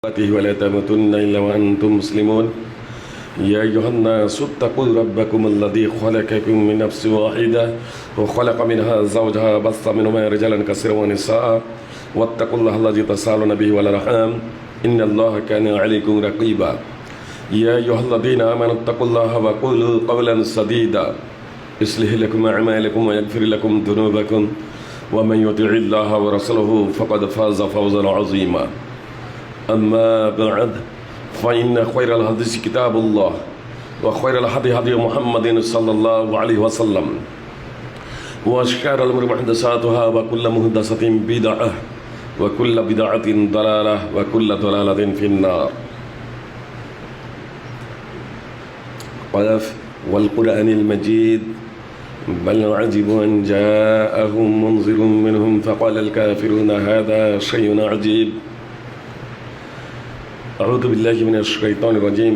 ولا تموتن إلا وأنتم مسلمون يا أيها الناس اتقوا ربكم الذي خلقكم من نفس واحدة وخلق منها زوجها بث منهما رجالا كثيرا ونساء واتقوا الله الذي تساءلون به والأرحام إن الله كان عليكم رقيبا يا أيها الذين آمنوا اتقوا الله وقولوا قولا سديدا يصلح لكم أعمالكم ويغفر لكم ذنوبكم ومن يطع الله ورسوله فقد فاز فوزا عظيما أما بعد فإن خير الحديث كتاب الله وخير الهدي هدي محمد صلى الله عليه وسلم وشر الأمور محدثاتها وكل محدثة بدعة وكل بدعة ضلالة وكل ضلالة في النار والقرآن المجيد بل عجبوا أن جاءهم منذر منهم فقال الكافرون هذا شيء عجيب أعوذ بالله من الشيطان الرجيم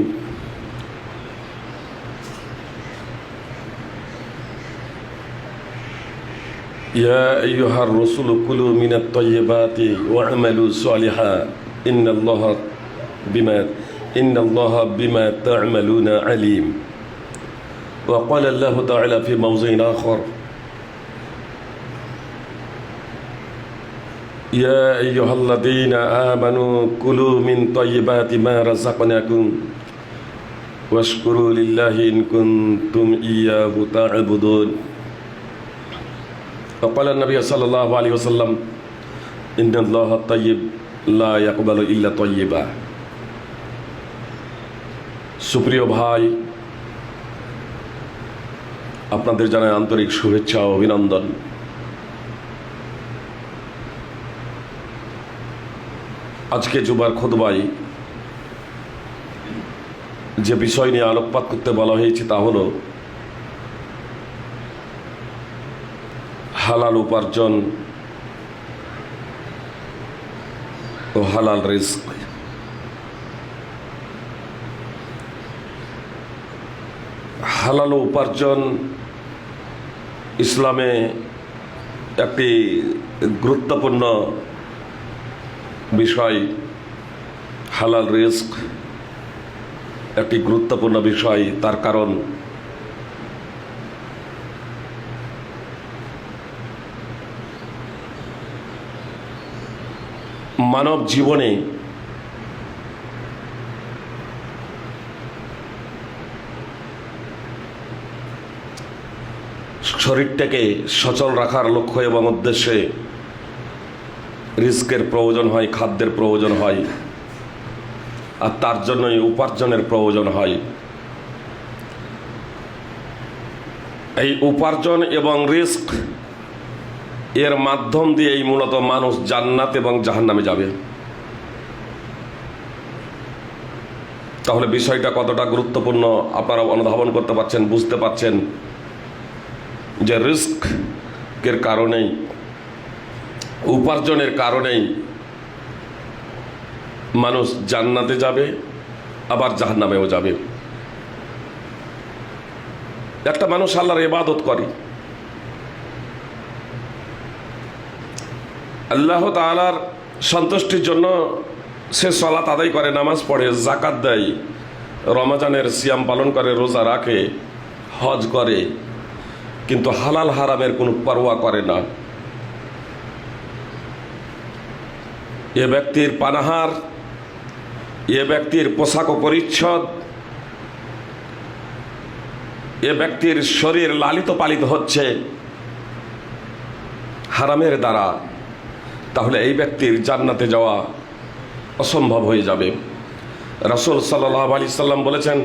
يا أيها الرسل كلوا من الطيبات واعملوا صالحا إن الله بما تعملون عليم وقال الله تعالى في موضع آخر يا أيها الذين آمنوا كلوا من طيبات ما رزقناكم واشكروا لله إن كنتم إياه تعبدون وقال النبي صلى الله عليه وسلم إن الله طيب لا يقبل إلا طيبا সুপ্রিয় ভাই আপনাদের জানাই আন্তরিক শুভেচ্ছা ও অভিনন্দন। আজকে জুমার খুতবায় যে বিষয় নিয়ে আলোকপাত করতে বলা হয়েছে তা হলো হালাল উপার্জন ও হালাল রিজক। হালাল উপার্জন ইসলামে একটি গুরুত্বপূর্ণ বিষয়, হালাল রিজক একটি গুরুত্বপূর্ণ বিষয়। তার কারণ মানব জীবনে শরীরটাকে সচল রাখার লক্ষ্য এবং উদ্দেশ্যে রিজকের প্রয়োজন হয়, খাদ্যের প্রয়োজন হয়, আর তার জন্যই উপার্জনের প্রয়োজন হয়। এই উপার্জন এবং রিজক এর মাধ্যম দিয়েই মূলত মানুষ জান্নাত এবং জাহান্নামে যাবে। তাহলে বিষয়টা কতটা গুরুত্বপূর্ণ আপনারা অনুধাবন করতে পারছেন, বুঝতে পারছেন যে রিজকের কারণেই, উপার্জনের কারণেই মানুষ জান্নাতে যাবে আবার জাহান্নামেও যাবে। একটা মানুষ আল্লাহর ইবাদত করে, আল্লাহ তাআলার সন্তুষ্টির জন্য সে সালাত আদায় করে, নামাজ পড়ে, যাকাত দেয়, রমজানের সিয়াম পালন করে, রোজা রাখে, হজ করে, কিন্তু হালাল হারামের কোনো পরোয়া করে না। এ ব্যক্তির পানাহার, এ ব্যক্তির পোশাক ও পরিচ্ছদ, এ ব্যক্তির শরীর লালিত পালিত হচ্ছে হারামের দ্বারা, তাহলে এই ব্যক্তির জান্নাতে যাওয়া অসম্ভব হয়ে যাবে। রাসূল সাল্লাল্লাহু আলাইহি সাল্লাম বলেছেন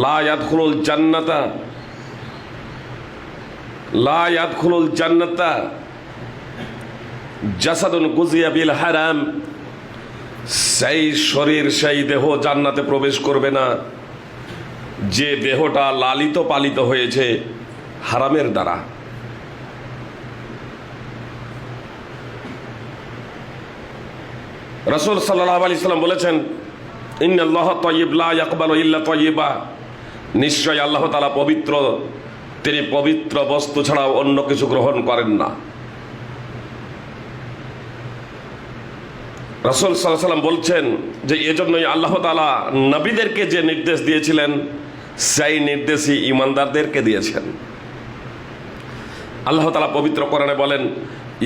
লা ইয়াদখুলুল জান্নাতা জাসাদুন গুজিয়া বিল হারাম, সেই শরীর, সেই দেহ জান্নাতে প্রবেশ করবে না যে দেহটা লালিত পালিত হয়েছে হারামের দ্বারা। রাসূল সাল্লাল্লাহু আলাইহি সাল্লাম বলেছেন ইন্নাল্লাহ তাইয়্যিব লা ইয়াকবালু ইল্লা তাইয়্যিবা, নিশ্চয় আল্লাহ তাআলা পবিত্র, তিনি পবিত্র বস্তু ছাড়াও অন্য কিছু গ্রহণ করেন না। রাসূল সাল্লাল্লাহু আলাইহি ওয়াসাল্লাম বলছেন যে এজন্যই আল্লাহ তাআলা নবীদেরকে যে নির্দেশ দিয়েছিলেন সেই নির্দেশই ঈমানদারদেরকে দিয়েছেন। আল্লাহ তাআলা পবিত্র কোরআনে বলেন,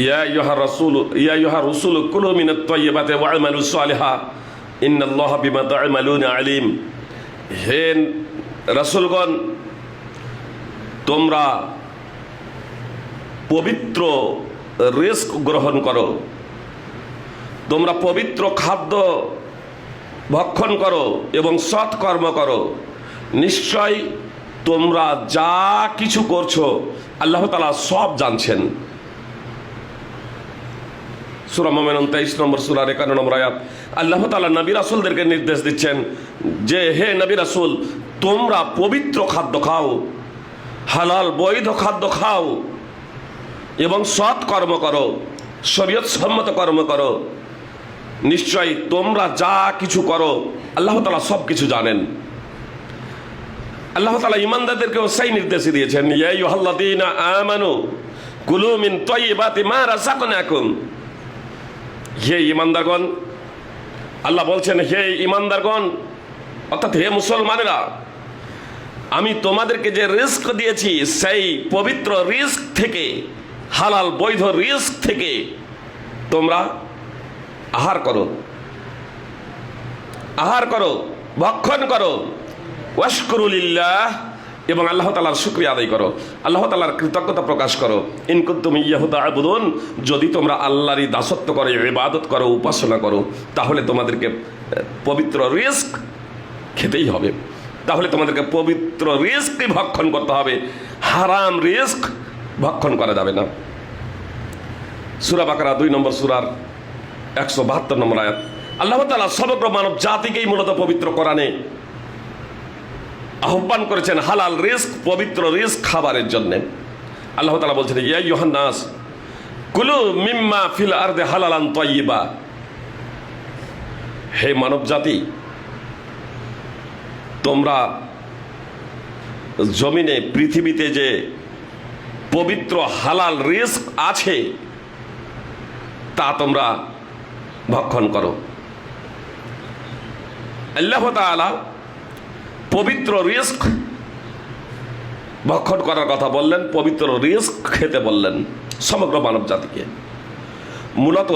ইয়া আইয়ুহা রাসূল কুলু মিনাত তাইয়্যিবাতি ওয়া'মালু সালিহা ইন্নাল্লাহা বিমা তা'মালুনা আলিম। হে রাসূলগণ, তোমরা পবিত্র রিস্ক গ্রহণ করো, তোমরা পবিত্র খাদ্য ভক্ষণ করো এবং সৎ কর্ম করো, নিশ্চয় তোমরা যা কিছু করছো আল্লাহ তাআলা সব জানছেন। সূরা মুমিনুন 23 নম্বর সূরার 51 নম্বর আয়াত। আল্লাহ তাআলা নবী রাসূলদেরকে নির্দেশ দিচ্ছেন যে হে নবী রাসূল, তোমরা পবিত্র খাদ্য খাও, হালাল বৈধ খাদ্য খাও এবং সৎ কর্ম করো, শরীয়ত সম্মত কর্ম করো, নিশ্চয়ই তোমরা যা কিছু করো আল্লাহ তাআলা সব কিছু জানেন। আল্লাহ তাআলা ঈমানদারদেরকেও সেই নির্দেশ দিয়েছেন, ইয়া আইয়ুহাল্লাযীনা আমানু কুলু মিন তাইয়্যিবাতি মা রাযাকনাকুম। হে ঈমানদারগণ, আল্লাহ বলছেন হে ঈমানদারগণ, অর্থাৎ হে মুসলমানেরা, আমি তোমাদেরকে যে রিস্ক দিয়েছি সেই পবিত্র রিস্ক থেকে, হালাল বৈধ রিস্ক থেকে তোমরা আহার করো, ভক্ষণ করো। ওয়াশকুরু লিল্লাহ, এবং আল্লাহ তাআলার শুকরিয়া আদায় করো, আল্লাহ তাআলার কৃতজ্ঞতা প্রকাশ করো। ইন কুনতুম ইয়্যাহু তা'বুদুন, যদি তোমরা আল্লাহরই দাসত্ব করো, ইবাদত করো, উপাসনা করো, তাহলে তোমাদেরকে পবিত্র রিস্ক খেতেই হবে, তাহলে তোমাদেরকে পবিত্র রিস্কই ভক্ষণ করতে হবে, হারাম রিস্ক ভক্ষণ করা যাবে না। সূরা বাকারা 2 নম্বর সূরার 172 নম্বর আয়াত। আল্লাহ তাআলা সমগ্র মানব জাতিকেই মূলত পবিত্র কোরআনে আহ্বান করেছেন হালাল রিস্ক, পবিত্র রিস্ক খাবারের জন্য। আল্লাহ তাআলা বলছেন, ইয়া আইয়ুহান নাস কুলু মিম্মা ফিল আরদি হালালান তাইয়্যিবা। হে মানব জাতি, তোমরা জমিনে, পৃথিবীতে যে পবিত্র হালাল রিস্ক আছে তা তোমরা ভক্ষণ করো। আল্লাহ তাআলা পবিত্র রিস্ক ভক্ষণ করার কথা বললেন, পবিত্র রিস্ক খেতে বললেন সমগ্র মানব জাতিকে। মূলত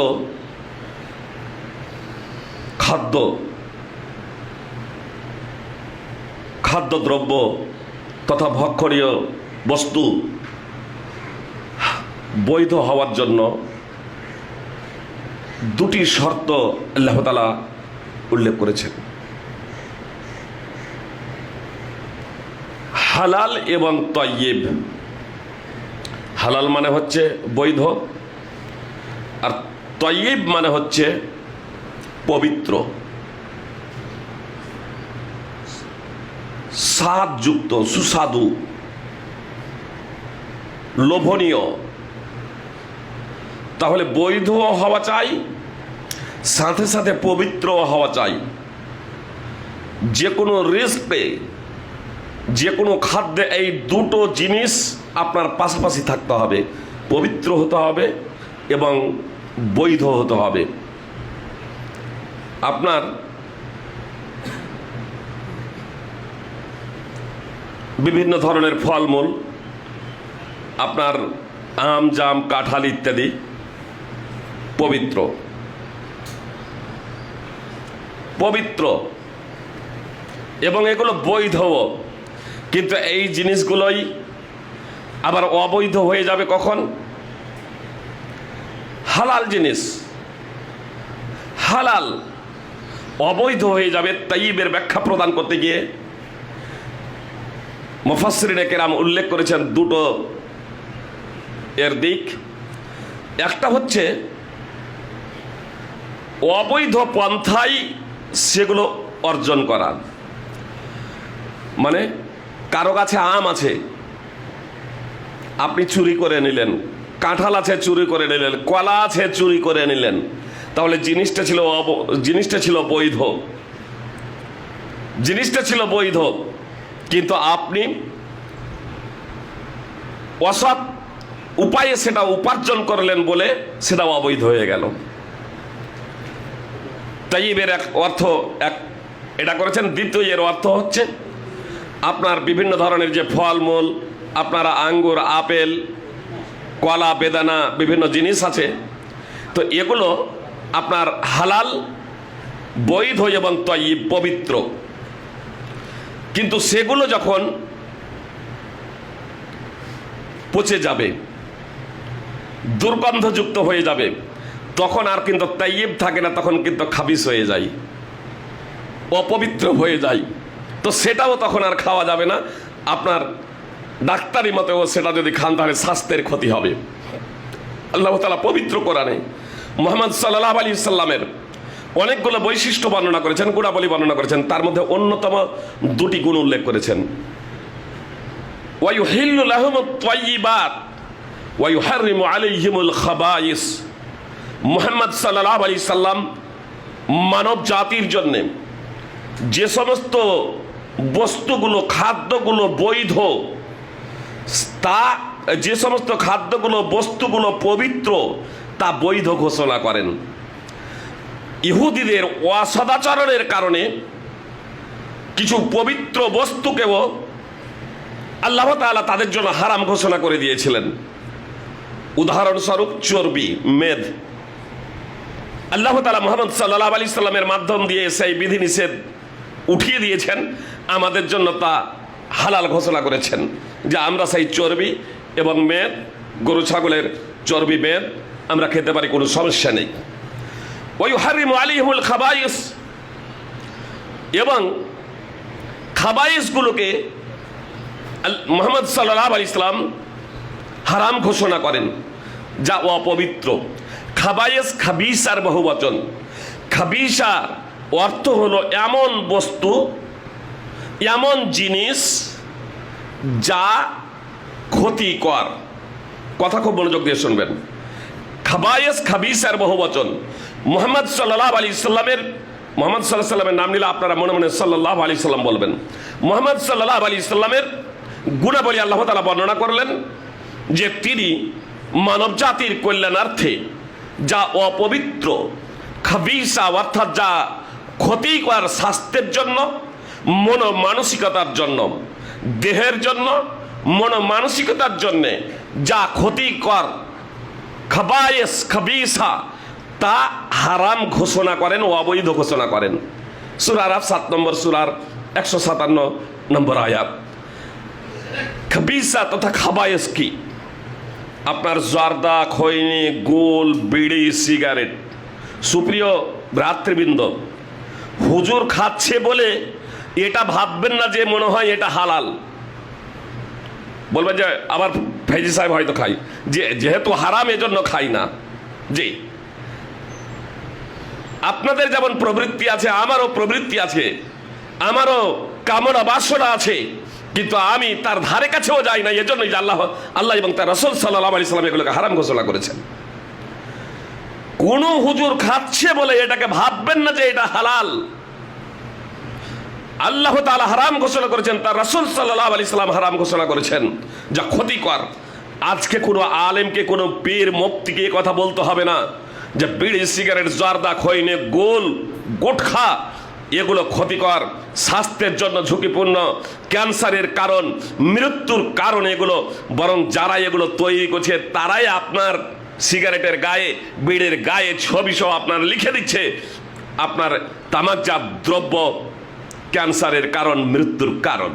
খাদ্যদ্রব্য তথা ভক্ষণীয় বস্তু বৈধ হওয়ার জন্য দুটি শর্ত আল্লাহ তাআলা উল্লেখ করেছেন, হালাল এবং তাইয়্যিব। হালাল মানে হচ্ছে বৈধ, আর তাইয়্যিব মানে হচ্ছে পবিত্র, স্বাদযুক্ত, সুস্বাদু, লোভনীয়। তাহলে বৈধ হওয়া চাই, সাথে সাথে পবিত্র হওয়া চাই। যে কোনো রিস্কে, যে কোনো খাদ্যে এই দুটো জিনিস আপনার পাশাপাশি থাকতে হবে, পবিত্র হতে হবে এবং বৈধ হতে হবে। আপনার বিভিন্ন ধরনের ফলমূল, আপনার আম, জাম, কাঁঠাল ইত্যাদি পবিত্র এবং এগুলো বৈধও, কিন্তু এই জিনিসগুলোই আবার অবৈধ হয়ে যাবে কখন? হালাল জিনিস হালাল অবৈধ হয়ে যাবে। তাইয়্যিবের ব্যাখ্যা প্রদান করতে গিয়ে মুফাসসিরিনে কেরাম উল্লেখ করেছেন দুটো এর দিক। একটা হচ্ছে অবৈধ পন্থায় সেগুলো অর্জন করা, মানে কারো কাছে আম আছে, আপনি চুরি করে নিলেন, কাঁঠাল আছে চুরি করে নিলেন, কলা আছে চুরি করে নিলেন, তাহলে জিনিসটা ছিল বৈধ, কিন্তু আপনি অসৎ উপায়ে সেটা উপার্জন করলেন বলে সেটা অবৈধ হয়ে গেল। তাইয়িবের এক অর্থ এটা করেছেন। দ্বিতীয় এর অর্থ হচ্ছে আপনার বিভিন্ন ধরনের যে ফলমূল, আপনারা আঙ্গুর, আপেল, কলা, বেদানা, বিভিন্ন জিনিস আছে, তো এগুলো আপনার হালাল, বৈধ এবং তাইয়িব, পবিত্র। কিন্তু সেগুলো যখন পচে যাবে, দুর্গন্ধযুক্ত হয়ে যাবে, তখন আর কিন্তু তাইয়িব থাকে না, তখন কিন্তু খাবিস হয়ে যায়, অপবিত্র হয়ে যায়। তো সেটাও তখন আর খাওয়া যাবে না। আপনার ডাক্তারি মতেও সেটা যদি খান তাহলে স্বাস্থ্যের ক্ষতি হবে। আল্লাহ তাআলা পবিত্র কোরআনে মুহাম্মদ সাল্লাল্লাহু আলাইহি সাল্লামের অনেকগুলো বৈশিষ্ট্য বর্ণনা করেছেন, গুণাবলী বর্ণনা করেছেন। তার মধ্যে অন্যতম দুটি গুণ উল্লেখ করেছেন। ওয়া ইউহিল্লু লাহুমুত তাইয়্যিবাত ওয়া ইউহাররিমু আলাইহিমুল খাবাইস। মুহাম্মদ সাল্লাল্লাহু আলাইহি সাল্লাম মানব জাতির জন্য যে সমস্ত বস্তুগুলো, খাদ্যগুলো বৈধ, তা যে সমস্ত খাদ্যগুলো, বস্তুগুলো পবিত্র, তা বৈধ ঘোষণা করেন। ইহুদিদের অসদাচরণের কারণে কিছু পবিত্র বস্তুকেও আল্লাহ তাআলা তাদের জন্য হারাম ঘোষণা করে দিয়েছিলেন। উদাহরণস্বরূপ চর্বি, মেদ। আল্লাহ তাআলা মুহাম্মদ সাল্লাল্লাহু আলাইহি সাল্লামের মাধ্যম দিয়ে সেই বিধিনিষেধ উঠিয়ে দিয়েছেন, আমাদের জন্য তা হালাল ঘোষণা করেছেন যে আমরা সেই চর্বি এবং মেদ, গরু ছাগলের চর্বি, মেদ আমরা খেতে পারি, কোনো সমস্যা নেই। ওয়া ইউহাররিমু আলাইহিমুল খাবাইস, এবং খাবাইসগুলোকে মুহাম্মদ সাল্লাল্লাহু আলাইহি সাল্লাম হারাম ঘোষণা করেন, যা অপবিত্র। খাবাইস খাবিসার বহুবচন। খাবিসা অর্থ হলো এমন বস্তু, এমন জিনিস যা ক্ষতিকর। কথা খুব মনোযোগ দিয়ে শুনবেন। খাবাইস খাবিসার বহুবচন। মুহাম্মদ সাল্লাল্লাহু আলাইহি সাল্লামের, মুহাম্মদ সাল্লাল্লাহু আলাইহি সাল্লামের নাম নিলে আপনারা মনে মনে সাল্লাল্লাহু আলাইহি সাল্লাম বলবেন। মুহাম্মদ সাল্লাল্লাহু আলাইহি সাল্লামের গুণাবলী আল্লাহ তাআলা বর্ণনা করলেন যে তিনি মানব জাতির কল্যাণার্থে যা অপবিত্র, খাবিসা অর্থাৎ যা ক্ষতিকর, স্বাস্থ্যের জন্য, মন মানসিকতার জন্য, দেহের জন্য, মন মানসিকতার জন্য যা ক্ষতিকর, খাবায়েস খাবিসা, তা হারাম ঘোষণা করেন, অবৈধ ঘোষণা করেন। সূরা আরাফ 7 নম্বর সূরার 157 নম্বর আয়াত। খাবিসা তথা খাবায়েস কি? আপনার জর্দা, খৈনি, গোল, বিড়ি, সিগারেট। সুপ্রিয় ভ্রাতৃবৃন্দ, হুজুর খাচ্ছে বলে এটা ভাববেন না যে মনে হয় এটা হালাল। বলবেন যে আবার ফেজি সাহেব হয়তো খাই, যেহেতু হারাম এজন্য খাই না। জি, আপনাদের যেমন প্রবৃত্তি আছে, আমারও প্রবৃত্তি আছে, আমারও কামনা বাসনা আছে, কিন্তু আমি তার ধারে কাছেও যাই না। এজন্যই যে আল্লাহ এবং তার রাসূল সাল্লাল্লাহু আলাইহি সাল্লাম এগুলোকে হারাম ঘোষণা করেছেন। কোন হুজুর খাচ্ছে বলে এটাকে ভাববেন না যে এটা হালাল। আল্লাহ তাআলা হারাম ঘোষণা করেছেন, তার রাসূল সাল্লাল্লাহু আলাইহি সাল্লাম হারাম ঘোষণা করেছেন, যা ক্ষতিকর। আজকে কোনো আলেমকে, কোনো পীর মুফতিকে কথা বলতে হবে না যে বিড়ি, সিগারেট, জর্দা, খৈনি, গোল, গোটখা এগুলো ক্ষতিকর, স্বাস্থ্যের জন্য ঝুঁকিপূর্ণ, ক্যান্সারের কারণ, মৃত্যুর কারণ এগুলো। বরং যারা এগুলো তৈরি করছে তারাই আপনার সিগারেটের গায়ে, বিড়ির গায়ে ছবি সহ আপনার লিখে দিচ্ছে আপনার তামাকজাত দ্রব্য ক্যান্সারের কারণ, মৃত্যুর কারণ।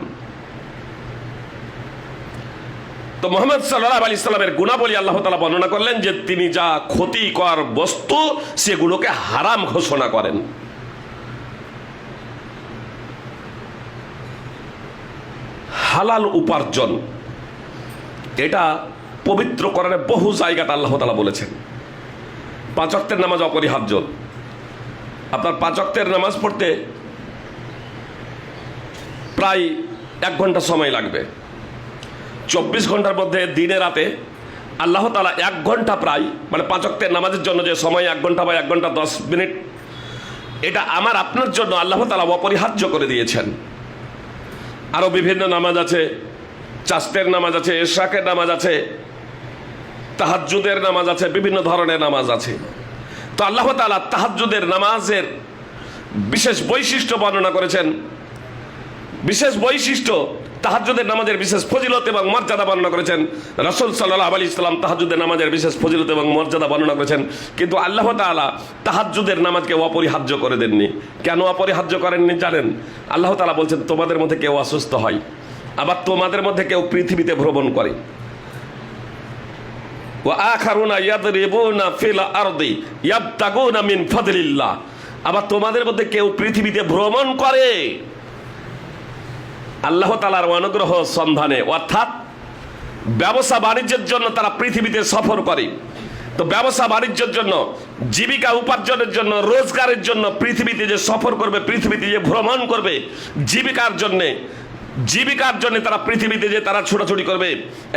তো মুহাম্মদ সাল্লাল্লাহু আলাইহি সাল্লামের গুণাবলী আল্লাহ তাআলা বর্ণনা করলেন যে তিনি যা ক্ষতিকর বস্তু সেগুলোকে হারাম ঘোষণা করেন। হালাল উপার্জন, এটা পবিত্র কোরআনে বহু জায়গাতে আল্লাহ তাআলা বলেছেন। 5 ওয়াক্তের নামাজ অপরিহার্য। আপনার 5 ওয়াক্তের নামাজ পড়তে প্রায় 1 ঘন্টা সময় লাগবে। 24 ঘন্টার মধ্যে দিনে রাতে আল্লাহ তাআলা 1 ঘন্টা প্রায়, মানে 5 ওয়াক্তের নামাজের জন্য যে সময় 1 ঘন্টা বা 1 ঘন্টা 10 মিনিট, এটা আমার আপনার জন্য আল্লাহ তাআলা অপরিহার্য করে দিয়েছেন। আরও বিভিন্ন নামাজ আছে, চাস্তের নামাজ আছে, ইশরাকের নামাজ আছে, তাহাজ্জুদের নামাজ আছে, বিভিন্ন ধরনের নামাজ আছে। তো আল্লাহ তাআলা তাহাজ্জুদের নামাজের বিশেষ বৈশিষ্ট্য বর্ণনা করেছেন, বিশেষ বৈশিষ্ট্য তাহাজ্জুদের নামাজের বিশেষ ফজিলত এবং মর্যাদা বর্ণনা করেছেন। রাসূল সাল্লাল্লাহু আলাইহি ওয়াসাল্লাম তাহাজ্জুদের নামাজের বিশেষ ফজিলত এবং মর্যাদা বর্ণনা করেছেন, কিন্তু আল্লাহ তাআলা তাহাজ্জুদের নামাজকে অপরিহার্য করে দেননি। কেন অপরিহার্য করেননি জানেন? আল্লাহ তাআলা বলছেন, তোমাদের মধ্যে কেউ অসুস্থ হয়, আবার তোমাদের মধ্যে কেউ পৃথিবীতে ভ্রমণ করে, ওয়া আখারুনা ইয়াদরিবুনা ফিল আরদি ইয়াবতাগুনা মিন ফাদলিল্লাহ, আবার তোমাদের মধ্যে কেউ পৃথিবীতে ভ্রমণ করে আল্লাহ তাআলার অনুগ্রহ সন্ধানে, অর্থাৎ ব্যবসা বাণিজ্যের জন্য তারা পৃথিবীতে সফর করে। তো ব্যবসা বাণিজ্যের জন্য, জীবিকা উপার্জনের জন্য, রোজগারের জন্য পৃথিবীতে যে সফর করবে, পৃথিবীতে যে ভ্রমণ করবে, জীবিকার জন্য তারা পৃথিবীতে যে তারা ছোটাছুটি করবে,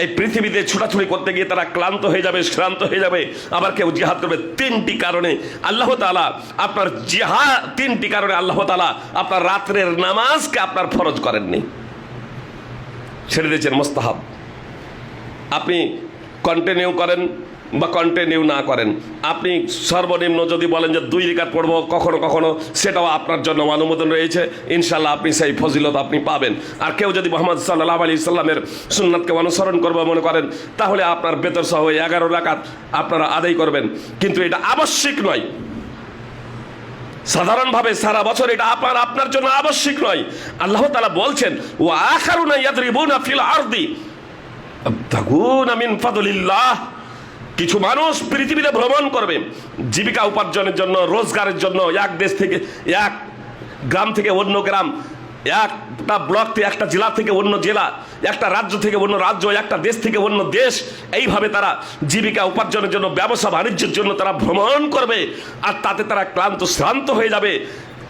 এই পৃথিবীতে ছোটাছুটি করতে গিয়ে তারা ক্লান্ত হয়ে যাবে, শ্রান্ত হয়ে যাবে, আবার কেউ জিহাদ করবে। তিনটি কারণে আল্লাহ তাআলা আপনার তিনটি কারণে আল্লাহ তাআলা আপনার রাত্রের নামাজকে আপনার ফরজ করেননি, ছেড়ে দিয়েছেন মুস্তাহাব। আপনি কন্টিনিউ করেন বা কন্টিনিউ না করেন, আপনি সর্বনিম্ন যদি বলেন যে 2 রাকাত পড়বো কখনো কখনো, সেটাও আপনার জন্য অনুমোদন রয়েছে, ইনশাল্লাহ আপনি সেই ফজিলত আপনি পাবেন। আর কেউ যদি মুহাম্মদ সাল্লাল্লাহু আলাইহি সাল্লামের সুন্নাতকে অনুসরণ করবো মনে করেন, তাহলে আপনার বেতর সহ 11 রাকাত আপনারা আদায় করবেন, কিন্তু এটা আবশ্যিক নয়। সাধারণভাবে সারা বছর এটা আপনার জন্য আবশ্যিক নয়। আল্লাহ তাআলা বলছেন, ওয়া আখারুনা ইয়াদরিবুনা ফিল আরদি ইয়াবতাগুনা মিন ফাদলিল্লাহ, কিছু মানুষ পৃথিবীতে ভ্রমণ করবে জীবিকা উপার্জনের জন্য, রোজগারের জন্য, এক দেশ থেকে, এক গ্রাম থেকে অন্য গ্রাম, একটা ব্লক থেকে, একটা জেলা থেকে অন্য জেলা, একটা রাজ্য থেকে অন্য রাজ্য, একটা দেশ থেকে অন্য দেশ, এইভাবে তারা জীবিকা উপার্জনের জন্য, ব্যবসা বাণিজ্যের জন্য তারা ভ্রমণ করবে, আর তাতে তারা ক্লান্ত শ্রান্ত হয়ে যাবে।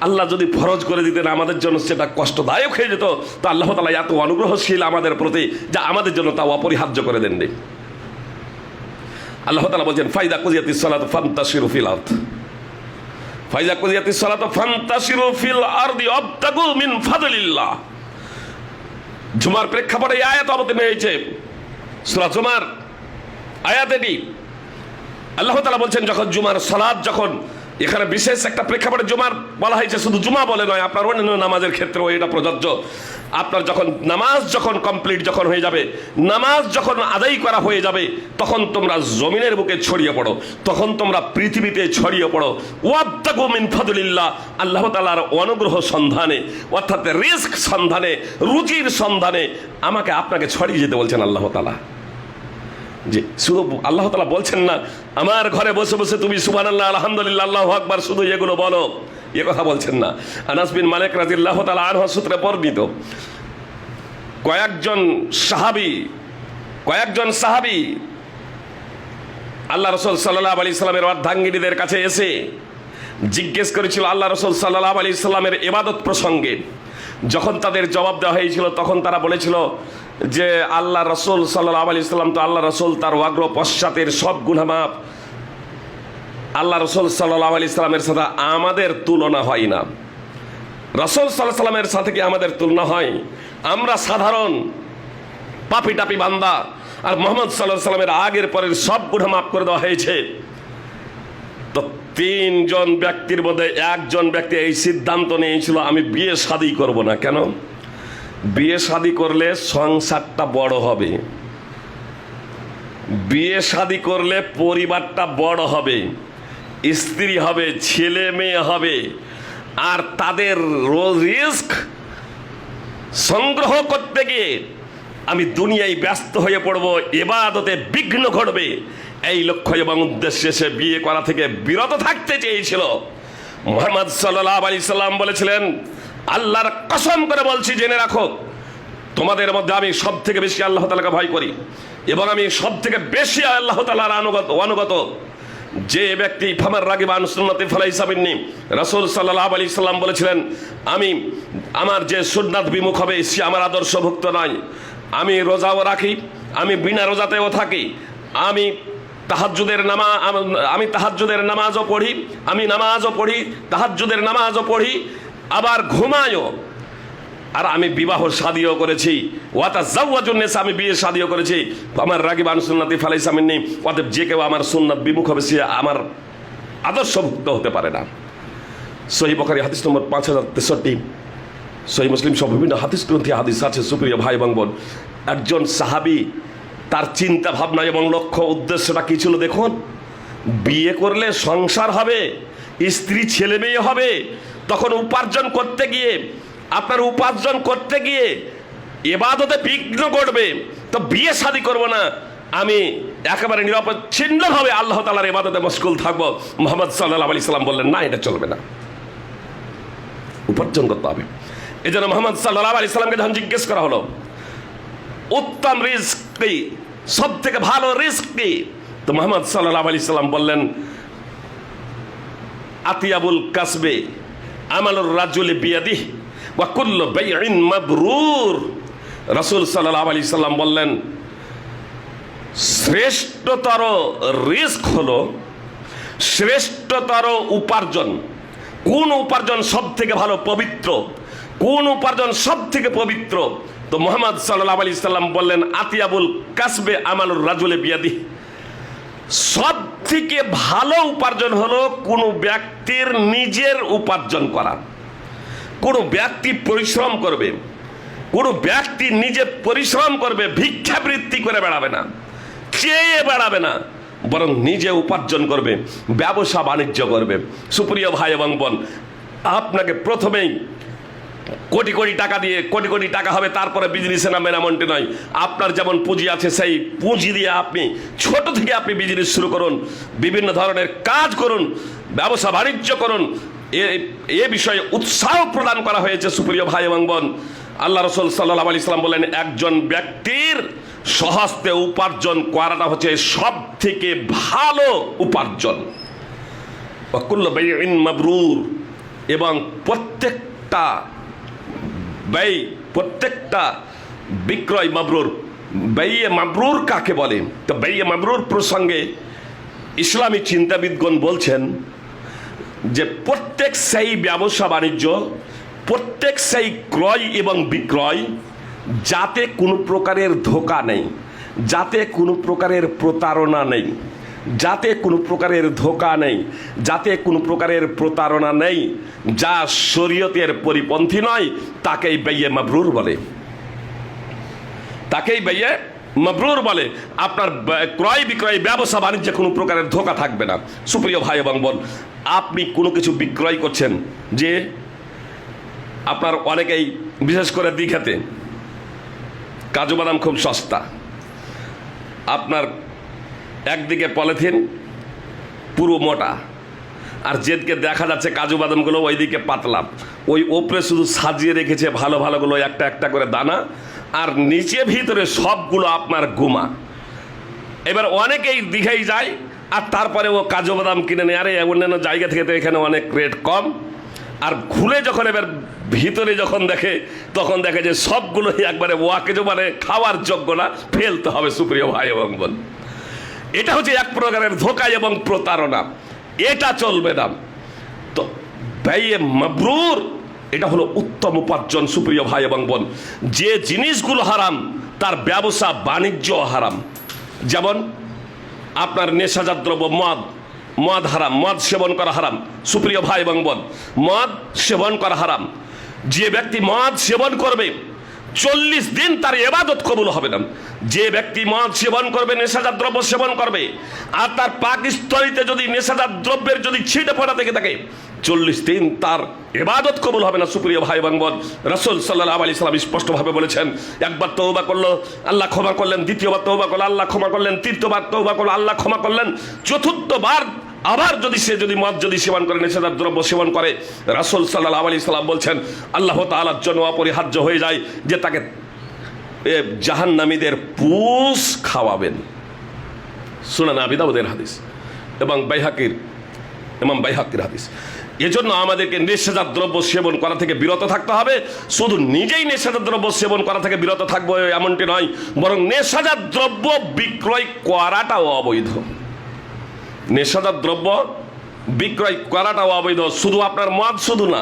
আল্লাহ যদি ফরজ করে দিতেন আমাদের জন্য সেটা কষ্টদায়ক হয়ে যেত, তো আল্লাহ তাআলা এত অনুগ্রহশীল আমাদের প্রতি, যা আমাদের জন্য তা অপরিহার্য করে দেননি। আল্লাহ তাআলা বলছেন, ফাইদা কুজিয়াতিস সালাতু ফান্তাশিরু ফিল আরদ, ফাইদা কুজিয়াতিস সালাতু ফান্তাশিরু ফিল আরদি ওয়াবতাগু মিন ফাদলিল্লাহ। জুমার প্রেক্ষাপটে এই আয়াত অবতীর্ণ হয়েছে, সূরা জুমার আয়াত এটি। আল্লাহ তাআলা বলছেন, যখন জুমার সালাত, যখন এখানে বিশেষ একটা প্রেক্ষাপটে জুমার বলা হয়েছে, শুধু জুমা বলে নয়, আপনার অন্যান্য নামাজের ক্ষেত্রেও এটা প্রযোজ্য। আপনার যখন নামাজ যখন কমপ্লিট যখন হয়ে যাবে, নামাজ যখন আদায় করা হয়ে যাবে, তখন তোমরা জমিনের বুকে ছড়িয়ে পড়ো, তখন তোমরা পৃথিবীতে ছড়িয়ে পড়ো। ওয়াবতাগু মিন ফাদলিল্লাহ, আল্লাহ তাআলার অনুগ্রহ সন্ধানে, অর্থাৎ রিস্ক সন্ধানে, রুজির সন্ধানে আমাকে আপনাকে ছড়িয়ে যেতে বলছেন আল্লাহ তাআলা। যে শুধু আল্লাহ তাআলা বলছেন না, আমার ঘরে বসে বসে তুমি সুবহানাল্লাহ, আলহামদুলিল্লাহ, আল্লাহু আকবার শুধু এগুলো বলো, এ কথা বলছেন না। আনাস বিন মালিক রাদিয়াল্লাহু তাআলা আনহু সূত্রে বর্ণিত, কয়েকজন সাহাবী আল্লাহ রাসূল সাল্লাল্লাহু আলাইহি সাল্লামের অর্ধাঙ্গিনীদের কাছে এসে জিজ্ঞেস করেছিল আল্লাহ রাসূল সাল্লাল্লাহু আলাইহি সাল্লামের ইবাদত প্রসঙ্গে। যখন তাদের জবাব দেওয়া হয়েছিল, তখন তারা বলেছিল যে আল্লাহ রাসূল সাল্লাল্লাহু আলাইহি সাল্লাম তো আল্লাহ রাসূল, তার অগ্র পশ্চাতের সব গুনাহ মাফ, আল্লাহ রাসূল সাল্লাল্লাহু আলাইহি সাল্লামের সাথে আমাদের তুলনা হয় না। রাসূল সাল্লাল্লাহু আলাইহি সাল্লামের সাথে কি আমাদের তুলনা হয়? আমরা সাধারণ পাপী টাপি বান্দা, আর মুহাম্মদ সাল্লাল্লাহু আলাইহি সাল্লামের আগের পরের সব গুনাহ মাফ করে দেওয়া হয়েছে। তো 3 জন ব্যক্তির মধ্যে একজন ব্যক্তি এই সিদ্ধান্ত নিয়েছিল, আমি বিয়ে শাদী করব না। কেন? বিয়ে শাদী করলে সংসারটা বড় হবে, বিয়ে শাদী করলে পরিবারটা বড় হবে, স্ত্রী হবে, ছেলে মেয়ে হবে, আর তাদের রিস্ক সংগ্রহ করতে গিয়ে আমি দুনিয়ায় ব্যস্ত হয়ে পড়ব, ইবাদতে বিঘ্ন ঘটবে। এই লক্ষ্য এবং উদ্দেশ্যে সে বিয়ে করা থেকে বিরত থাকতে চেয়েছিল। মুহাম্মদ সাল্লাল্লাহু আলাইহি সাল্লাম বলেছিলেন, আল্লাহর কসম করে বলছি, জেনে রাখো, তোমাদের মধ্যে আমি সব থেকে বেশি আল্লাহ তাআলাকে ভয় করি, এবং আমি সব থেকে বেশি আল্লাহ তাআলার অনুগত যে ব্যক্তি ফামার রাগিবা আন সুন্নতি ফালাইসা মিন্নি। রাসূল সাল্লাল্লাহু আলাইহি সাল্লাম বলেছিলেন, আমি আমার যে সুন্নাত বিমুখ হবে সে আমার আদর্শভুক্ত নয়। আমি রোজাও রাখি, আমি বিনা রোজাতেও থাকি, আমি তাহাজ্জুদের নামাজও পড়ি, আমি নামাজও পড়ি, তাহাজ্জুদের নামাজও পড়ি, আবার ঘুমায়ও, আর আমি বিবাহ শাদীও করেছি। ওয়াতাজাওয়াজুন নিসা, আমি বিয়ে শাদীও করেছি। আমার রাগিবা আন সুন্নতি ফালাইসা মিন্নি, অতএব যে কেউ আমার সুন্নাত বিমুখ হবে সে আমার আদর্শভুক্ত হতে পারে না। সহিহ বুখারী হাদিস নম্বর 5063, সহিহ মুসলিম সব বিভিন্ন হাদিস গ্রন্থে হাদিস আছে। সুপ্রিয় ভাই এবং বোন, একজন সাহাবী তার চিন্তা ভাবনা এবং লক্ষ্য উদ্দেশ্যটা কি ছিল দেখুন। বিয়ে করলে সংসার হবে, স্ত্রী ছেলে মেয়ে হবে, তখন উপার্জন করতে গিয়ে আপনার উপার্জন করতে গিয়ে ইবাদতে বিঘ্ন ঘটবে, তো বিয়ে শাদী করব না, আমি একেবারে নিরবচ্ছিন্নভাবে আল্লাহ তাআলার ইবাদতে মশগুল থাকবো। মুহাম্মদ সাল্লাল্লাহু আলাইহি সাল্লাম বললেন, না, এটা চলবে না, উপার্জন করতে হবে। এই জন্য মুহাম্মদ সাল্লাল্লাহু আলাইহি সাল্লামকে যখন জিজ্ঞেস করা হলো উত্তম রিস্ক কি, সব থেকে ভালো রিস্ক কি, তো মুহাম্মদ সাল্লাল্লাহু আলাইহি সাল্লাম বললেন, আতিয়াবুল কাসবে আমালুর রাজুলি বিয়াদিহি ওয়া কুল্লু বাইইন মাবরুর। রাসূল সাল্লাল্লাহু আলাইহি সাল্লাম বললেন, শ্রেষ্ঠতর রিস্ক হলো, শ্রেষ্ঠতর উপার্জন, কোন উপার্জন সব থেকে ভালো, পবিত্র, কোন উপার্জন সব থেকে পবিত্র, তো মুহাম্মদ সাল্লাল্লাহু আলাইহি সাল্লাম বললেন, আতিয়াবুল কাসবে আমালুর রাজুলি বিয়াদিহি। সব থেকে ভালো উপার্জন হলো কোনো ব্যক্তির নিজের উপার্জন করা। কোনো ব্যক্তি পরিশ্রম করবে, কোনো ব্যক্তি নিজে পরিশ্রম করবে, ভিক্ষাবৃত্তি করে বেড়াবে না, চেয়ে বেড়াবে না, বরং নিজে উপার্জন করবে, ব্যবসা বাণিজ্য করবে। সুপ্রিয় ভাই এবং বোন, আপনাকে প্রথমেই কোটি কোটি টাকা দিয়ে কোটি কোটি টাকা হবে তারপরে বিজনেসে নামবেন এমনটি নয়। আপনার যেমন পুঁজি আছে সেই পুঁজি দিয়ে আপনি ছোট থেকে আপনি বিজনেস শুরু করুন, বিভিন্ন ধরনের কাজ করুন, ব্যবসা বাণিজ্য করুন। এ বিষয়ে উৎসাহ প্রদান করা হয়েছে। সুপ্রিয় ভাই এবং বোন, আল্লাহ রাসূল সাল্লাল্লাহু আলাইহি সাল্লাম বলেন, একজন ব্যক্তির স্বহস্তে উপার্জন করাটা হচ্ছে সব থেকে ভালো উপার্জন। ওয়া কুল্লু বাইইন মাবরুর, এবং প্রত্যেকটা বিক্রয় মাবরুর। বাইয়ে মাবরুর কাকে বলে? তো বাইয়ে মাবরুর প্রসঙ্গে ইসলামী চিন্তাবিদগণ বলছেন যে প্রত্যেক সেই ব্যবসা বাণিজ্য, প্রত্যেক সেই ক্রয় এবং বিক্রয় যাতে কোনো প্রকারের ধোঁকা নেই, যাতে কোনো প্রকারের প্রতারণা নেই, যাতে কোনো প্রকারের ধোঁকা নেই, যাতে কোনো প্রকারের প্রতারণা নেই, যা শরীয়তের পরিপন্থী নয়, তাকেই বাইয়ে মাবরুর বলে, তাকেই বাইয়ে মাবরুর বলে। আপনার ক্রয় বিক্রয় ব্যবসা বাণিজ্যে কোনো প্রকারের ধোঁকা থাকবে না। সুপ্রিয় ভাই এবং বোন, আপনি কোনো কিছু বিক্রয় করছেন, যে আপনার অনেকেই বিশেষ করে দীঘাতে কাজু বাদাম খুব সস্তা, আপনার একদিকে পলিথিন পুরো মোটা, আর যেদিকে দেখা যাচ্ছে কাজু বাদামগুলো ওইদিকে পাতলা, ওই ওপরে শুধু সাজিয়ে রেখেছে ভালো ভালোগুলো একটা একটা করে দানা, আর নিচে ভিতরে সবগুলো আপনার গুমা। এবার অনেকেই দীঘায় যায় আর তারপরে ও কাজু বাদাম কিনে নেয়, আরে অন্যান্য জায়গা থেকে তো এখানে অনেক রেট কম, আর খুলে যখন এবার ভিতরে যখন দেখে তখন দেখে যে সবগুলোই একবারে ওয়াকে মানে খাওয়ার যোগ্য না, ফেলতে হবে। সুপ্রিয় ভাই এবং বোন, এটা হচ্ছে এক প্রকারের ধোঁকা এবং প্রতারণা, এটা চলবে না। তো বাইয়ে মাবরুর এটা হলো উত্তম উপার্জন। সুপ্রিয় ভাই এবং বোন, যে জিনিসগুলো হারাম তার ব্যবসা বাণিজ্য হারাম। যেমন আপনার নেশাজাত দ্রব্য, মদ হারাম, মদ সেবন করা হারাম। সুপ্রিয় ভাই এবং বোন, মদ সেবন করা হারাম। যে ব্যক্তি মদ সেবন করবে 40 দিন তার ইবাদত কবুল হবে না। যে ব্যক্তি মদ সেবন করবে, নেশাজাত দ্রব্য সেবন করবে, আর তার পাকস্থলীতে যদি নেশাজাত দ্রব্যের যদি ছিটে পড়া থেকে থাকে, 40 দিন তার ইবাদত কবুল হবে না। সুপ্রিয় ভাই এবং বোন, রাসূল সাল্লাল্লাহু আলাইহি সাল্লাম স্পষ্টভাবে বলেছেন, একবার তওবা করলো আল্লাহ ক্ষমা করলেন, দ্বিতীয়বার তওবা করলো আল্লাহ ক্ষমা করলেন, তৃতীয়বার তওবা করলো আল্লাহ ক্ষমা করলেন, চতুর্থবার আবার যদি মদ সেবন করে, নেশাদার দ্রব্য সেবন করে, রাসূল সাল্লাল্লাহু আলাইহি সাল্লাম বলছেন আল্লাহ তাআলার জন্য অপরিহার্য হয়ে যায় যে তাকে জাহান্নামীদের পুষ খাওয়াবেন। সুনান আবি দাউদের হাদিস এবং ইমাম বাইহাকির হাদিস। এজন্য আমাদেরকে নেশাজাত দ্রব্য সেবন করা থেকে বিরত থাকতে হবে। শুধু নিজেই নেশাজাত দ্রব্য সেবন করা থেকে বিরত থাকবো এমনটি নয়, বরং নেশাজাত দ্রব্য বিক্রয় করাটাও অবৈধ। নেশাজাত দ্রব্য বিক্রয় করাটাও অবৈধ। শুধু আপনার মদ শুধু না,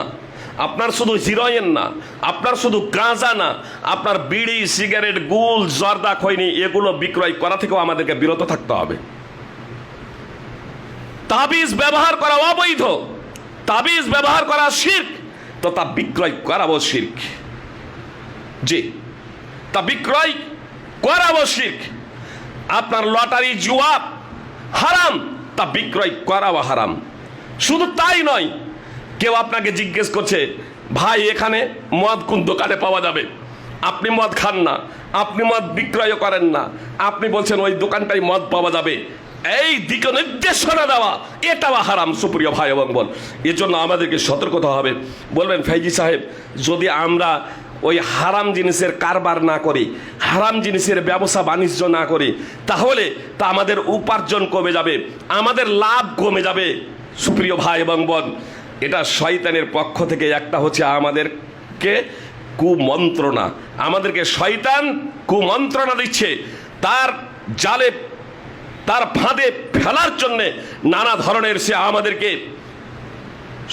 আপনার শুধু হিরোইন না, আপনার শুধু গাঁজা না, আপনার বিড়ি, সিগারেট, গুল, জর্দা, খৈনি এগুলো বিক্রয় করা থেকেও আমাদেরকে বিরত থাকতে হবে। তাবিজ ব্যবহার করা অবৈধ, তাবিজ ব্যবহার করা শিরক, তো তা বিক্রয় করাবো শিরক। জি, তা বিক্রয় করাবো শিরক। আপনার লটারি জুয়া হারাম, তা বিক্রয় করাবো হারাম। শুধু তাই নয়, কেউ আপনাকে জিজ্ঞেস করছে, ভাই এখানে মদ কোন দোকানে পাওয়া যাবে? আপনি মদ খান না, আপনি মদ বিক্রয়ও করেন না, আপনি বলছেন ওই দোকানটাই মদ পাওয়া যাবে, এই দিকে নির্দেশনা দেওয়া এটাও হারাম। সুপ্রিয় ভাই এবং বোন, এজন্য আমাদেরকে সতর্ক হতে হবে। বলবেন ফাইজি সাহেব, যদি আমরা ওই হারাম জিনিসের কারবার না করি, হারাম জিনিসের ব্যবসা বাণিজ্য না করি, তাহলে তা আমাদের উপার্জন কমে যাবে, আমাদের লাভ কমে যাবে। সুপ্রিয় ভাই এবং বোন, এটা শয়তানের পক্ষ থেকে একটা হচ্ছে আমাদেরকে কুমন্ত্রণা, আমাদেরকে শয়তান কুমন্ত্রণা দিচ্ছে, তার জালে, তার ফাঁদে ফেলার জন্যে নানা ধরনের সে আমাদেরকে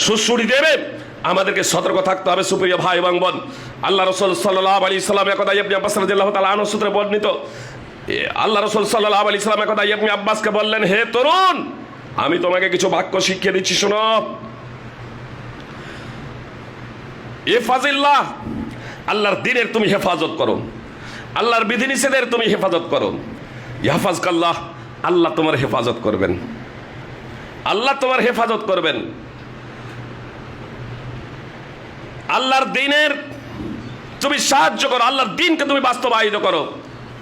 সুড়সুড়ি দেবে। আমাদেরকে সতর্ক থাকতে হবে। সুপ্রিয় ভাই এবং বোন, আল্লাহ রসুল সাল্লাল্লাহু আলাইহি সাল্লাম একদা ইবনে আব্বাস রাদিয়াল্লাহু তাআলা আনহু সূত্রে বর্ণিত, আল্লাহ রসুল সাল্লাল্লাহু আলাইহি সাল্লাম একদা ইবনে আব্বাসকে বললেন, হে তরুণ, আমি তোমাকে কিছু বাক্য শিখিয়ে দিচ্ছি, শোনো। ইফাজিল্লাহ, আল্লাহর দ্বীনের তুমি হেফাজত করো, আল্লাহর বিধিনিষেধের তুমি হেফাজত করো। ইয়াহফাজকাল্লাহ, আল্লাহ তোমার হেফাজত করবেন, আল্লাহ তোমার হেফাজত করবেন। আল্লাহর দ্বীনের তুমি সাহায্য করো, আল্লাহর দ্বীনকে তুমি বাস্তবায়িত করো,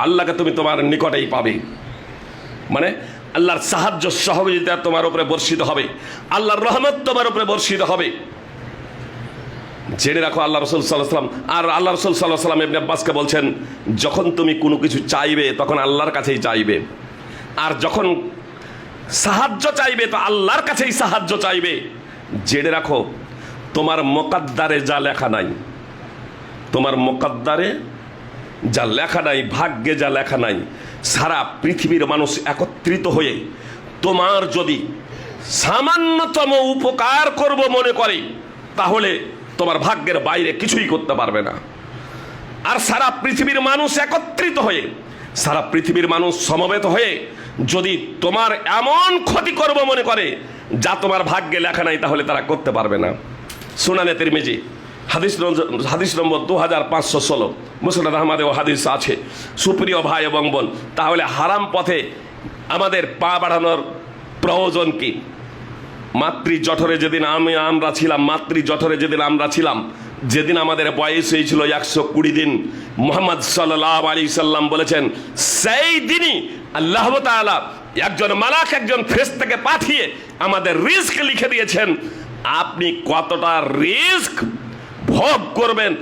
আল্লাহকে তুমি তোমার নিকটেই পাবে। মানে আল্লাহর সাহায্য সহযোগিতা তোমার উপরে বর্ষিত হবে, আল্লাহর রহমত তোমার উপরে বর্ষিত হবে। জেনে রাখো, আল্লাহ রসুল সাল্লাল্লাহু আলাইহি ওয়াসাল্লাম, আর আল্লাহ রসুল সাল্লাল্লাহু আলাইহি ওয়াসাল্লাম ইবনে আব্বাসকে বলছেন, যখন তুমি কোনো কিছু চাইবে তখন আল্লাহর কাছেই চাইবে, আর যখন সাহায্য চাইবে তো আল্লাহর কাছেই সাহায্য চাইবে। জেনে রাখো, তোমার মোকাদ্দারে যা লেখা নাই, তোমার মোকাদ্দারে যা লেখা নাই, ভাগ্যে যা লেখা নাই, সারা পৃথিবীর মানুষ একত্রিত হয়ে তোমার যদি সামান্যতম উপকার করব মনে করে, তাহলে তোমার ভাগ্যের বাইরে কিছুই করতে পারবে না। আর সারা পৃথিবীর মানুষ একত্রিত হয়ে, সারা পৃথিবীর মানুষ সমবেত হয়ে যদি তোমার এমন ক্ষতি করব মনে করে যা তোমার ভাগ্যে লেখা নাই, তাহলে তারা করতে পারবে না। সুনানে তিরমিজি হাদিস নম্বর 2516, মুসনাদ আহমদেও হাদিস আছে। সুপ্রিয় ভাই এবং বোন, তাহলে হারাম পথে আমাদের পা বাড়ানোর প্রয়োজন কি? মাতৃ জঠরে যেদিন আমরা ছিলাম, যেদিন আমাদের বয়স হয়েছিল 120 দিন, মুহাম্মদ সাল্লাল্লাহু আলাইহি সাল্লাম বলেছেন, সেই দিনই আল্লাহ তাআলা একজন মালাক, একজন ফেরেশতাকে পাঠিয়ে আমাদের রিজক লিখে দিয়েছেন। আপনি কতটা রিজক ভোগ করবেন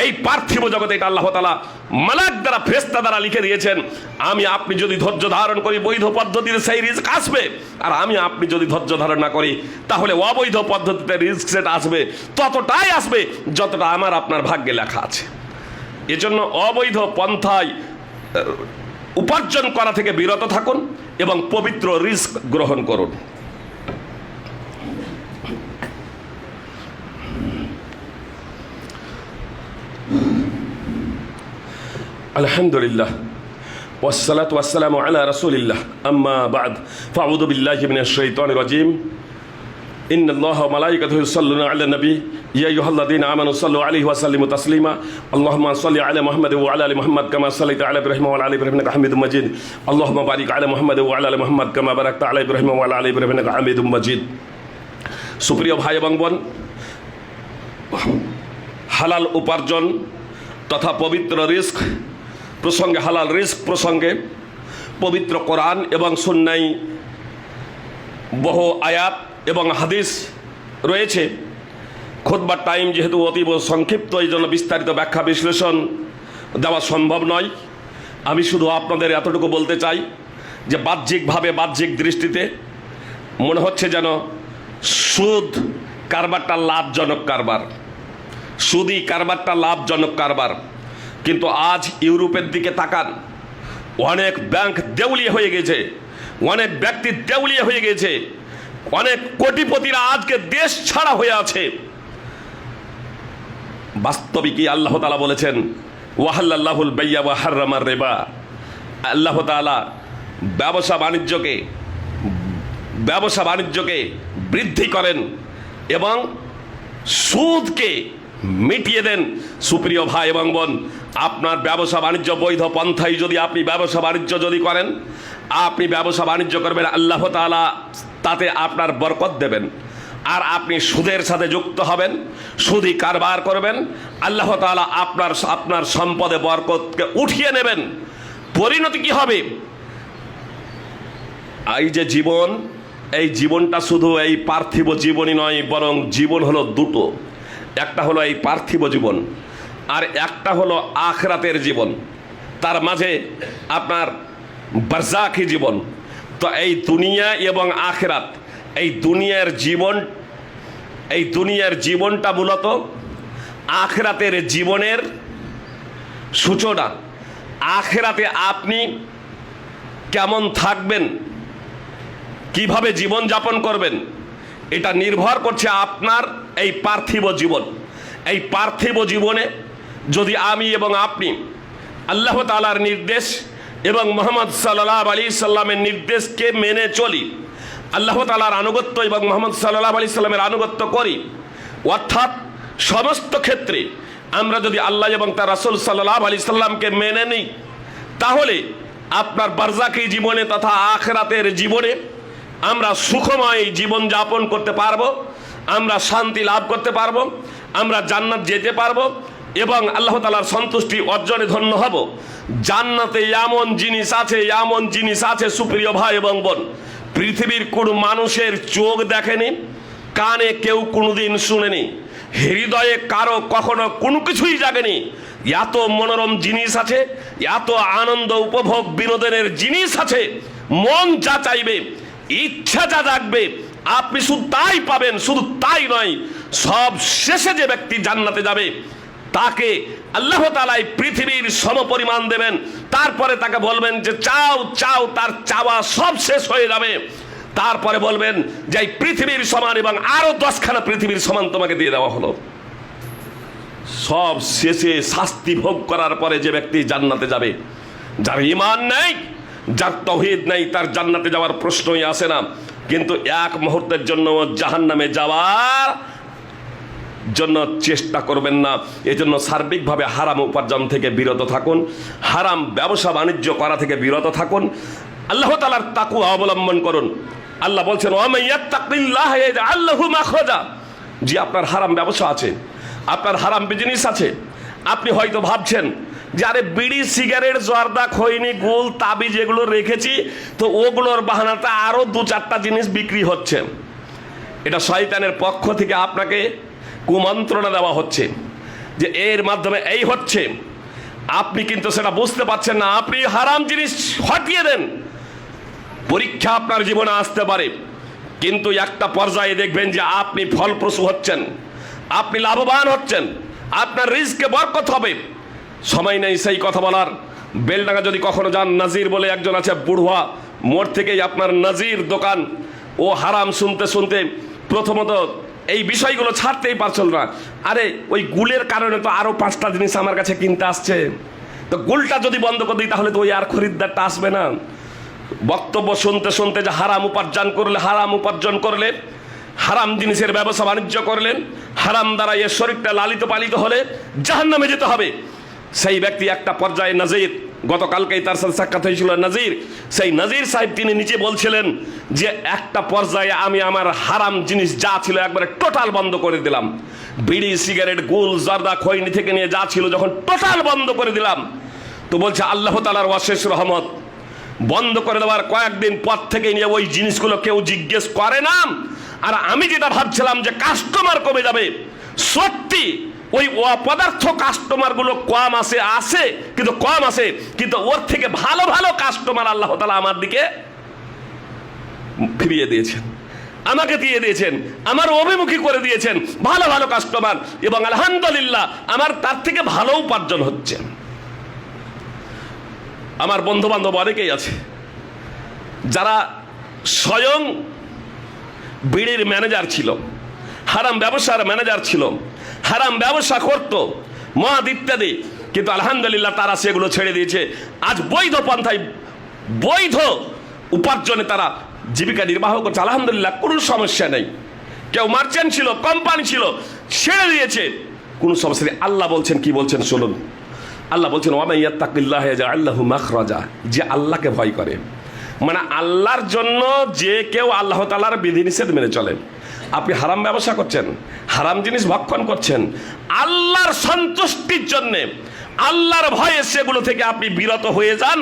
এই পার্থিব জগতে, এটা আল্লাহ তাআলা মালাক দ্বারা, ফেরেশতা দ্বারা লিখে দিয়েছেন। আপনি যদি ধৈর্য ধারণ করি, বৈধ পদ্ধতিতে সেই রিজক আসবে, আর আপনি যদি ধৈর্য ধারণ না করি, তাহলে অবৈধ পদ্ধতিতে রিজক সেটা আসবে, ততটাই আসবে যতটা আপনার ভাগ্যে লেখা আছে। এজন্য অবৈধ পন্থায় উপার্জন করা থেকে বিরত থাকুন এবং পবিত্র রিজক গ্রহণ করুন। আলহামদুলিল্লাহ, ওয়াসসালাতু ওয়াসসালামু আলা রাসূলিল্লাহ, আম্মা বা'দ, ফাআউযু বিল্লাহি মিনাশ শাইতানির রাজীম। ইন্নাল্লাহা ওয়া মালাইকাতাহু ইউসাল্লুনা আলান নবী, ইয়া আইয়ুহাল্লাযীনা আমানু সাল্লু আলাইহি ওয়া সাল্লিমু তাসলিমা। আল্লাহুম্মা সাল্লি আলা মুহাম্মাদ ওয়া আলা আলি মুহাম্মাদ কামা সাল্লাইতা আলা ইব্রাহিম ওয়া আলা আলি ইব্রাহিম ইন্নাকা হামিদুম মাজিদ। আল্লাহুম্মা বারিক আলা মুহাম্মাদ ওয়া আলা আলি মুহাম্মাদ কামা বারাকতা আলা ইব্রাহিম ওয়া আলা আলি ইব্রাহিম ইন্নাকা হামিদুম মাজিদ। সুপ্রিয় ভাই এবং বোন, হালাল উপার্জন তথা পবিত্র রিজক প্রসঙ্গে, হালাল রিজক প্রসঙ্গে পবিত্র কোরআন এবং সুন্নায় বহু আয়াত এবং হাদিস রয়েছে। খুতবার টাইম যেহেতু অতীব সংক্ষিপ্ত, এই জন্য বিস্তারিত ব্যাখ্যা বিশ্লেষণ দেওয়া সম্ভব নয়। আমি শুধু আপনাদের এতটুকু বলতে চাই যে বাহ্যিকভাবে, বাহ্যিক দৃষ্টিতে মনে হচ্ছে যেন সুদ কারবারটা লাভজনক কারবার, সুদী কারবারটা লাভজনক কারবার। কিন্তু আজ ইউরোপের দিকে তাকান, অনেক ব্যাংক দেউলিয়া হয়ে গেছে, অনেক ব্যক্তি দেউলিয়া হয়ে গেছে, অনেক কোটিপতিরা আজকে দেশ ছাড়া হয়ে আছে। বাস্তবিকই আল্লাহ তাআলা বলেছেন, ওয়াহাল্লাল্লাহুল বাইয়া ওয়া হাররামার রিবা। আল্লাহ তাআলা ব্যবসা বাণিজ্যকে বৃদ্ধি করেন, এবং সুদকে মিটিয়ে দেন। সুপ্রিয় ভাই এবং বোন, আপনার ব্যবসা বাণিজ্য বৈধ পন্থায় যদি আপনি ব্যবসা বাণিজ্য যদি করেন, আপনি ব্যবসা বাণিজ্য করবেন, আল্লাহ তাআলা তাতে আপনার বরকত দেবেন। আর আপনি সুদের সাথে যুক্ত হবেন, সুদি কারবার করবেন, আল্লাহ তাআলা আপনার সম্পদে বরকতকে উঠিয়ে নেবেন। পরিণতি কি হবে? এই যে জীবন, এই জীবনটা শুধু এই পার্থিব জীবনই নয়, বরং জীবন হলো দুটো। একটা হলো এই পার্থিব জীবন, আর একটা হলো আখিরাতের জীবন। তার মাঝে আপনার বারজাখি জীবন। তো এই দুনিয়া এবং আখিরাত, এই দুনিয়ার জীবনটা মূলত আখিরাতের জীবনের সূচনা। আখিরাতে আপনি কেমন থাকবেন, কিভাবে জীবন যাপন করবেন, এটা নির্ভর করছে আপনার এই পার্থিব জীবন। এই পার্থিব জীবনে যদি আমি এবং আপনি আল্লাহ তাআলার নির্দেশ এবং মুহাম্মদ সাল্লাল্লাহু আলাইহি সাল্লামের নির্দেশকে মেনে চলি, আল্লাহ তাআলার আনুগত্য এবং মুহাম্মদ সাল্লাল্লাহু আলাইহি সাল্লামের আনুগত্য করি, অর্থাৎ সমস্ত ক্ষেত্রে আমরা যদি আল্লাহ এবং তার রাসূল সাল্লাল্লাহু আলাইহি সাল্লামকে মেনে নিই, তাহলে আপনার বারজাখি জীবনে তথা আখিরাতের জীবনে আমরা সুখময় জীবন যাপন করতে পারবো, আমরা শান্তি লাভ করতে পারবো, আমরা জান্নাত যেতে পারবো এবং আল্লাহ তাআলার সন্তুষ্টি অর্জনে ধন্য হব। জান্নাতে এমন জিনিস আছে সুপ্রিয় ভাই এবং বোন, পৃথিবীর কোনো মানুষের চোখ দেখেনি, কানে কেউ কোনোদিন শুনেনি, হৃদয়ে কারো কখনো কোনো কিছুই জাগেনি। এত মনোরম জিনিস আছে, এত আনন্দ উপভোগ বিনোদনের জিনিস আছে। মন যা চাইবে, ইচ্ছা যা জাগবে, আপনি শুধু তাই পাবেন। শুধু তাই নয়, সব শেষে যে ব্যক্তি জান্নাতে যাবে তাকে আল্লাহ তাআলা পৃথিবীর সমপরিমাণ দেবেন। তারপরে তাকে বলবেন যে চাও চাও, তার চাওয়া সব শেষ হয়ে যাবে। তারপরে বলবেন যে এই পৃথিবীর সমান এবং আরো 10খানা পৃথিবীর সমান তোমাকে দিয়ে দেওয়া হলো। সব শেষে শাস্তি ভোগ করার পরে যে ব্যক্তি জান্নাতে যাবে, যার ঈমান নেই, যার তাওহীদ নেই, তার জান্নাতে যাওয়ার প্রশ্নই আসে না। কিন্তু এক মুহূর্তের জন্য জাহান্নামে যাওয়ার জন্য চেষ্টা করবেন না। এজন্য সার্বিকভাবে হারাম উপার্জন থেকে বিরত থাকুন, হারাম ব্যবসা বাণিজ্য করা থেকে বিরত থাকুন, আল্লাহ তাআলার তাকওয়া অবলম্বন করুন। আল্লাহ বলছেন ওয়া মান ইয়াত্তাকিল্লাহ ইয়াজআল লাহু মাখরাজা। যে আপনার হারাম ব্যবসা আছে, আপনার হারাম বিজনেস আছে, আপনি হয়তো ভাবছেন যে আরে বিড়ি, সিগারেট, জর্দা, খৈনি, গুল, তাবিজ এগুলো রেখেছি, তো ওগুলোর বাহানাতে আরো 2-4টা জিনিস বিক্রি হচ্ছে। এটা শয়তানের পক্ষ থেকে আপনাকে কুমন্ত্রণা দেওয়া হচ্ছে যে এর মাধ্যমে এই হচ্ছে। আপনি কিন্তু সেটা বুঝতে পারছেন না। আপনি হারাম জিনিস হটিয়ে দেন, পরীক্ষা আপনার জীবনে আসতে পারে, কিন্তু একটা পর্যায়ে দেখবেন যে আপনি ফলপ্রসূ হচ্ছেন, আপনি লাভবান হচ্ছেন, আপনার রিজকে বরকত হবে। সময় নেই সেই কথা বলার। বেলডাঙ্গা যদি কখনো যান, নাজির বলে একজন আছে, বুড়ুয়া মোড় থেকেই আপনার নাজির দোকান। ও হারাম শুনতে শুনতে প্রথমত এই বিষয়গুলো ছাড়তেই পারছিল না। আরে ওই গুলের কারণে তো আরো 5টা জিনিস আমার কাছে কিনতে আসছে, তো গুলটা যদি বন্ধ করে দিই তাহলে তো ওই আর খরিদ্দারটা আসবে না। বক্তব্য শুনতে শুনতে যে হারাম উপার্জন করলে, হারাম জিনিসের ব্যবসা বাণিজ্য করলেন, হারাম দ্বারা এর শরীরটা লালিত পালিত হলে জাহান্নামে যেতে হবে। সেই ব্যক্তি একটা পর্যায়ে, নাজির, গতকালকেই তার সাথে সাক্ষাৎ হয়েছিল নাজির, সেই নাজির সাহেব তিনি নিচে বলছিলেন যে একটা পর্যায়ে আমি আমার হারাম জিনিস যা ছিল একবারে টোটাল বন্ধ করে দিলাম। বিড়ি, সিগারেট, গুল, জর্দা, খৈনি থেকে নিয়ে যা ছিল যখন টোটাল বন্ধ করে দিলাম, তো বলছে আল্লাহ তাআলার অশেষ রহমত, বন্ধ করে দেওয়ার কয়েকদিন পর থেকে নিয়ে ওই জিনিসগুলো কেউ জিজ্ঞেস করে না। আর আমি যেটা ভাবছিলাম যে কাস্টমার কমে যাবে, সত্যি ওই অপদার্থ কাস্টমারগুলো কম আসে কিন্তু ওর থেকে ভালো ভালো কাস্টমার আল্লাহ তাআলা আমার দিকে ফিরিয়ে দিয়েছেন, আমাকে দিয়ে দিয়েছেন, আমার অভিমুখী করে দিয়েছেন ভালো ভালো কাস্টমার, এবং আলহামদুলিল্লাহ আমার তার থেকে ভালো উপার্জন হচ্ছে। আমার বন্ধু বান্ধব অনেকেই আছে যারা স্বয়ং বিড়ির ম্যানেজার ছিল, হারাম ব্যবসার ম্যানেজার ছিল, হারাম ব্যবসা করত, মদ ইত্যাদি, কিন্তু আলহামদুলিল্লাহ তারা সেগুলো ছেড়ে দিয়েছে। আজ বৈধ পন্থায় বৈধ উপার্জনে তারা জীবিকা নির্বাহ করছে, আলহামদুলিল্লাহ, কোনো সমস্যা নেই। কেউ মার্চেন্ট ছিল, কোম্পানি ছিল, ছেড়ে দিয়েছে কোন সমস্যা নেই। আল্লাহ বলছেন, কি বলছেন শুনুন। আল্লাহ বলছেন ওয়া ইয়াত্তাকিল্লাহ ইয়াজআল লাহু মাখরাজা, যে আল্লাহকে ভয় করে, মানে আল্লাহর জন্য যে কেউ আল্লাহ তাআলার বিধিনিষেধ মেনে চলে। আপনি হারাম ব্যবসা করছেন, হারাম জিনিস ভক্ষণ করছেন, আল্লাহর সন্তুষ্টির জন্যে, আল্লাহর ভয়ে সেগুলো থেকে আপনি বিরত হয়ে যান,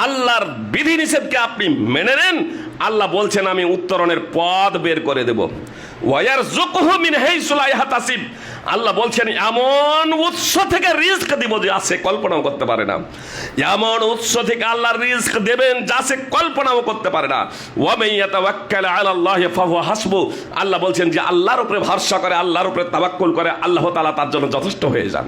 আল্লাহর বিধিনিষেধকে আপনি মেনে নেন। আল্লাহ বলছেন আমি উত্তরণের পথ বের করে দেব। ওয়ারযুকহু মিন হাইসু লা ইয়াহতাসিব, আল্লাহ বলছেন এমন উৎস থেকে রিজক দিব যা সে কল্পনাও করতে পারে না। এমন উৎস থেকে আল্লাহ রিজক দেবেন যা সে কল্পনাও করতে পারে না। ওয়া মান ইয়াতাওয়াক্কাল আলাল্লাহি ফাহুয়া হাসবু, আল্লাহ বলছেন যে আল্লাহর উপরে ভরসা করে, আল্লাহর উপরে তাওয়াক্কুল করে, আল্লাহ তাআলা তার জন্য যথেষ্ট হয়ে যান।